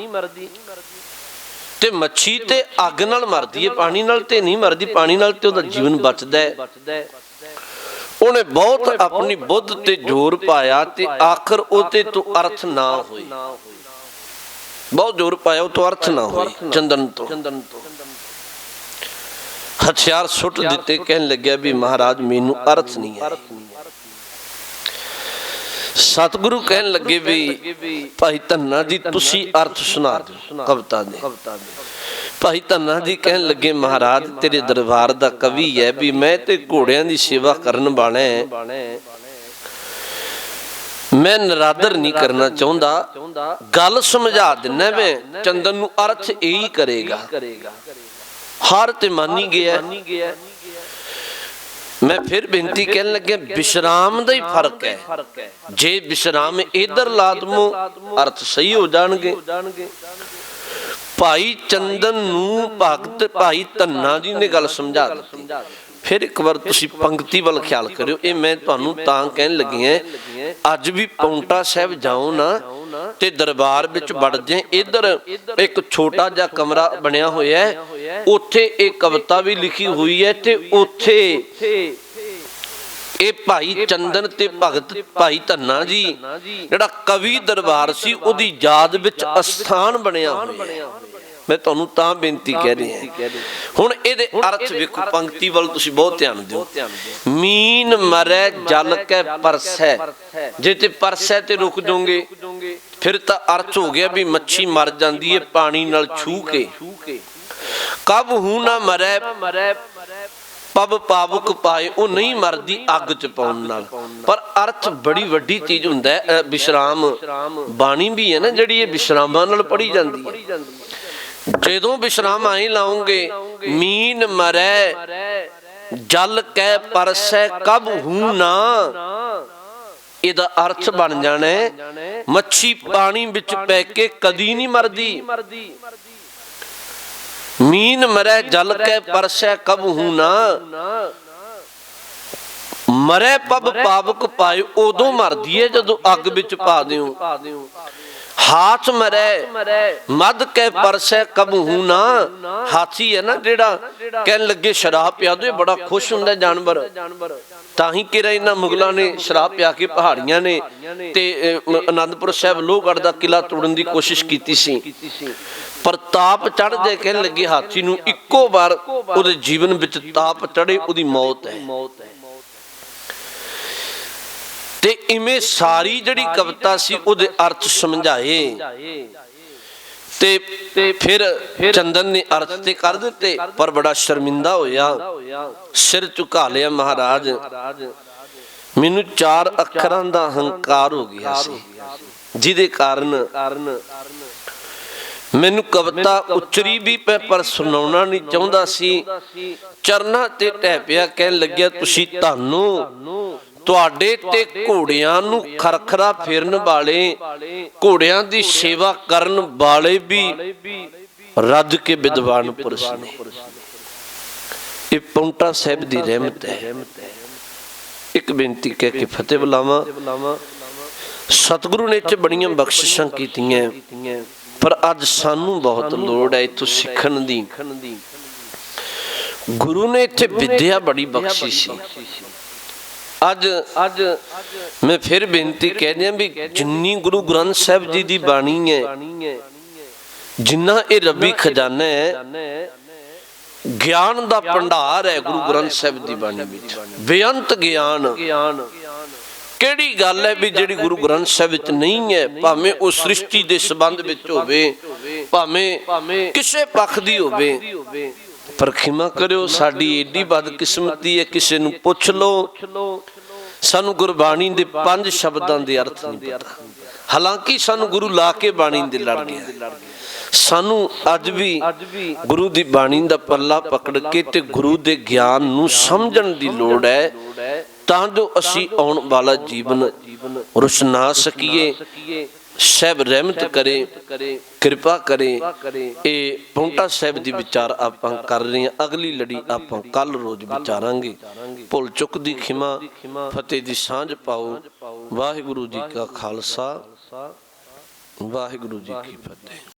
ते मच्छी ते अग नाल मरदी है, पानी नाल ते नहीं मरदी। पानी नाल ते उहदा जीवन बचदा है। उन्हें बहुत अपनी बुद्ध ते जोर पाया ते आखिर उहदे तो अर्थ ना होए। बहुत जोर पाया तो अर्थ ना होए। चंदन तो हथियार सुट दिते, कहन लग्या भी महाराज मैनू अर्थ नहीं है। सतगुरु कहन लगे भी भाई धन्ना जी तुसी अर्थ सुना दो कविता दे। भाई धन्ना जी कहन लगे महाराज तेरे दरबार दा कवि है भी मैं ते घोड़ियां दी सेवा करन वाला है, मैं नरादर नहीं करना चाहता। गल समझा दिना मैं, चंदन नूं अर्थ यही करेगा। हार ते मानी गया। मैं फिर बेनती कहन लगे विश्राम दा ही फर्क है। जे विश्राम इधर ला दमो अर्थ सही हो जाणगे। भाई चंदन नूं भगत भाई धन्ना जी ने गल समझा दी। फिर एक बार तुसी पंक्ति वाल ख्याल करियो। ये मैं तुहानूं तां कहन लगी है अज भी पौंटा साहिब जाओ ना ते दरबार विच वड़ जाए, इधर एक छोटा जा कमरा बनिया होया है, उत्थे एक कविता भी लिखी हुई है ते उत्थे ये भाई चंदन ते भगत भाई धन्ना जी जिहड़ा कवि दरबार सी उहदी याद विच अस्थान बनिया होया है। मैं तुहानूं तां बेनती कह रही है। हुण इहदे अर्थ वेखो, पंक्ति वाल तुसी बहुत ध्यान दिओ। मीन मरै जल कै परसै, जे ते परसै ते रुक जाओगे फिर तां अर्थ हो गया भी मच्छी मर जाती है पानी नाल छू के। कब हूं ना मरै पब पावक पाए, वो नहीं मरदी अग च पाउण नाल। पर अर्थ बड़ी वड्डी चीज हुंदा है। विश्राम बाणी भी है ना जिहड़ी ये विश्रामां नाल पढ़ी जाती है। जदों विश्राम आई लाओगे मीन मरै जल कै परसै कब हूं ना, इहदा अर्थ बन जाना है मच्छी पानी विच पै के कदी नहीं मरदी। मीन मरै जल कै परसै कब हूं ना, मरै पब पावक पाए, उदों मरदी है जदों अग विच पा दिओ। हाथ मरै मद कै परसै कब हूं ना, हाथी है ना जेड़ा कहन लगे शराब पिया दो, बड़ा खुश हुंदा जानवर। ताही कि इन्हां मुगलों ने शराब पिया के पहाड़ियां ने ते आनंदपुर साहिब लोहगढ़ दा किला तोड़न की कोशिश की सी, पर ताप चढ़ जाए। कहन लगे हाथी नूं इक्को बार उहदे जीवन विच ताप चढ़े उहदी मौत है। ते इवें सारी जिहड़ी कविता सी उहदे अर्थ समझाए ते फिर चंदन ने अर्थ ते कर दिते, पर बड़ा शर्मिंदा होया, सिर झुका लिया। महाराज मैनू 4 अखरां दा हंकार हो गया सी, जिहदे कारण मैनू कविता उचरी भी पे पर सुनाउणा नहीं चाहुंदा सी। चरना ते ढह पिया, कहन लग्या तुसी ਤੁਹਾਡੇ ਤੇ ਘੋੜਿਆਂ ਨੂੰ ਖਰਖਰਾ ਫੇਰਨ ਵਾਲੇ, ਘੋੜਿਆਂ ਦੀ ਸੇਵਾ ਕਰਨ ਵਾਲੇ ਵੀ ਰੱਜ ਕੇ ਵਿਦਵਾਨ ਪੁਰਸ਼ ਨੇ। ਇਹ ਪੌਂਟਾ ਸਾਹਿਬ ਦੀ ਰਹਿਮਤ ਹੈ। ਇੱਕ ਬੇਨਤੀ ਕਹਿ ਕੇ ਫਤਿਹ ਬੁਲਾਵਾਂ। ਸਤਿਗੁਰੂ ਨੇ ਚ ਬੜੀਆਂ ਬਖਸ਼ਿਸ਼ਾਂ ਕੀਤੀਆਂ, ਪਰ ਅੱਜ ਸਾਨੂੰ ਬਹੁਤ ਲੋੜ ਹੈ ਇੱਥੋਂ ਸਿੱਖਣ ਦੀ। ਗੁਰੂ ਨੇ ਇੱਥੇ ਵਿਦਿਆ ਬੜੀ ਬਖਸ਼ੀ ਸੀ। ਅੱਜ ਮੈਂ ਫਿਰ ਬੇਨਤੀ ਕਹਿ ਦਿਆਂ ਵੀ ਜਿੰਨੀ ਗੁਰੂ ਗ੍ਰੰਥ ਸਾਹਿਬ ਜੀ ਦੀ ਬਾਣੀ ਹੈ, ਜਿੰਨਾ ਇਹ ਰੱਬੀ ਖਜ਼ਾਨਾ ਹੈ, ਗਿਆਨ ਦਾ ਭੰਡਾਰ ਹੈ ਗੁਰੂ ਗ੍ਰੰਥ ਸਾਹਿਬ ਦੀ ਬਾਣੀ ਵਿੱਚ, ਬੇਅੰਤ ਗਿਆਨ। ਕਿਹੜੀ ਗੱਲ ਹੈ ਵੀ ਜਿਹੜੀ ਗੁਰੂ ਗ੍ਰੰਥ ਸਾਹਿਬ ਵਿੱਚ ਨਹੀਂ ਹੈ? ਭਾਵੇਂ ਉਹ ਸ੍ਰਿਸ਼ਟੀ ਦੇ ਸੰਬੰਧ ਵਿੱਚ ਹੋਵੇ, ਭਾਵੇਂ ਕਿਸੇ ਪੱਖ ਦੀ ਹੋਵੇ, ਪਰ ਖਿਮਾ ਕਰਿਓ ਸਾਡੀ ਏਡੀ ਬਦਕਿਸਮਤੀ ਹੈ, ਕਿਸੇ ਨੂੰ ਪੁੱਛ ਲਓ ਸਾਨੂੰ ਗੁਰਬਾਣੀ ਦੇ 5 ਸ਼ਬਦਾਂ ਦੇ ਅਰਥ ਨਹੀਂ ਪਤਾ। ਹਾਲਾਂਕਿ ਸਾਨੂੰ ਗੁਰੂ ਲਾ ਕੇ ਬਾਣੀ ਦੇ ਲੜ ਗਿਆ। ਸਾਨੂੰ ਅੱਜ ਵੀ ਗੁਰੂ ਦੀ ਬਾਣੀ ਦਾ ਪੱਲਾ ਪਕੜ ਕੇ ਤੇ ਗੁਰੂ ਦੇ ਗਿਆਨ ਨੂੰ ਸਮਝਣ ਦੀ ਲੋੜ ਹੈ, ਤਾਂ ਜੋ ਅਸੀਂ ਆਉਣ ਵਾਲਾ ਜੀਵਨ ਰੁਸ਼ਨਾ ਸਕੀਏ। ਸਾਹਿਬ ਰਹਿਮਤ ਕਰੇ, ਕਿਰਪਾ ਕਰੇ। ਇਹ ਪੌਂਟਾ ਸਾਹਿਬ ਦੀ ਵਿਚਾਰ ਆਪਾਂ ਕਰ ਰਹੇ ਹਾਂ। ਅਗਲੀ ਲੜੀ ਆਪਾਂ ਕੱਲ ਰੋਜ਼ ਵਿਚਾਰਾਂਗੇ। ਭੁੱਲ ਚੁੱਕ ਦੀ ਖਿਮਾ, ਫਤਿਹ ਦੀ ਸਾਂਝ ਪਾਓ। ਵਾਹਿਗੁਰੂ ਜੀ ਕਾ ਖਾਲਸਾ, ਵਾਹਿਗੁਰੂ ਜੀ ਕੀ ਫਤਿਹ।